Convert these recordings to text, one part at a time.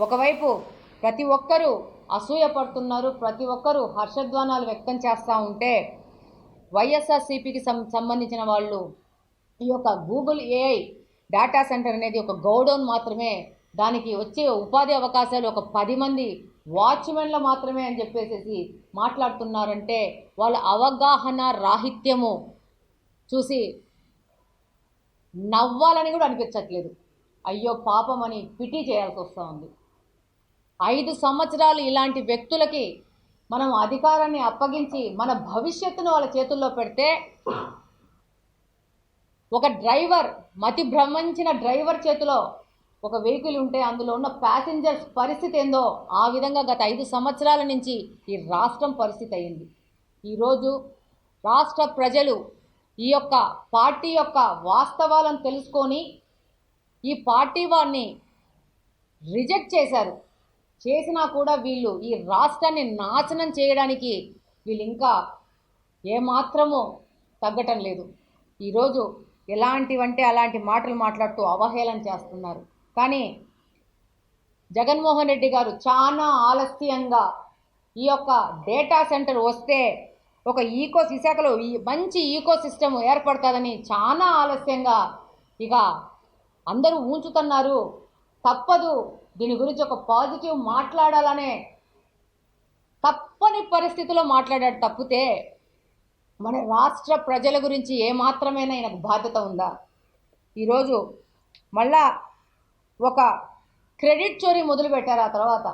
ఒకవైపు ప్రతి ఒక్కరూ అసూయ పడుతున్నారు, ప్రతి ఒక్కరూ హర్షధ్వానాలు వ్యక్తం చేస్తూ ఉంటే వైఎస్ఆర్సీపీకి సంబంధించిన వాళ్ళు ఈ యొక్క గూగుల్ ఏఐ డేటా సెంటర్ అనేది ఒక గోడౌన్ మాత్రమే, దానికి వచ్చే ఉపాధి అవకాశాలు ఒక 10 మంది వాచ్మెన్లు మాత్రమే అని చెప్పేసి మాట్లాడుతున్నారంటే వాళ్ళ అవగాహన రాహిత్యము చూసి నవ్వాలని కూడా అనిపించట్లేదు. అయ్యో పాపమని పిటి చేయాల్సి వస్తూ ఉంది. 5 సంవత్సరాలు ఇలాంటి వ్యక్తులకి మనం అధికారాన్ని అప్పగించి మన భవిష్యత్తును వాళ్ళ చేతుల్లో పెడితే ఒక డ్రైవర్, మతి భ్రమించిన డ్రైవర్ చేతిలో ఒక వెహికల్ ఉంటే అందులో ఉన్న ప్యాసింజర్స్ పరిస్థితి ఏందో ఆ విధంగా గత 5 సంవత్సరాల నుంచి ఈ రాష్ట్రం పరిస్థితి అయింది. ఈరోజు రాష్ట్ర ప్రజలు ఈ యొక్క పార్టీ యొక్క వాస్తవాలను తెలుసుకొని ఈ పార్టీ వారిని రిజెక్ట్ చేశారు. చేసినా కూడా వీళ్ళు ఈ రాష్ట్రాన్ని నాశనం చేయడానికి వీళ్ళు ఇంకా ఏమాత్రమూ తగ్గటం లేదు. ఈరోజు ఎలాంటివంటే అలాంటి మాటలు మాట్లాడుతూ అవహేళన చేస్తున్నారు. కానీ జగన్మోహన్ రెడ్డి గారు చాలా ఆలస్యంగా ఈ యొక్క డేటా సెంటర్ వస్తే ఒక విశాఖలో మంచి ఈకో సిస్టమ్ ఏర్పడుతుందని చాలా ఆలస్యంగా ఇక అందరూ ఊంచుతున్నారు. తప్పదు, దీని గురించి ఒక పాజిటివ్ మాట్లాడాలనే తప్పని పరిస్థితిలో మాట్లాడాడు తప్పితే మన రాష్ట్ర ప్రజల గురించి ఏమాత్రమైనా ఆయనకు బాధ్యత ఉందా? ఈరోజు మళ్ళా ఒక క్రెడిట్ చోరీ మొదలుపెట్టారు. ఆ తర్వాత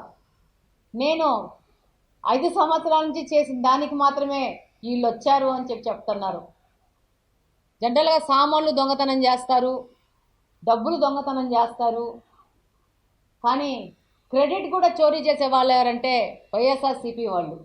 నేను 5 సంవత్సరాల నుంచి చేసిన దానికి మాత్రమే వీళ్ళు వచ్చారు అని చెప్తున్నారు. జనరల్గా సామాన్లు దొంగతనం చేస్తారు, డబ్బులు దొంగతనం చేస్తారు, కానీ క్రెడిట్ కూడా చోరీ చేసే వాళ్ళు ఎవరంటే వైఎస్ఆర్సీపీ వాళ్ళు.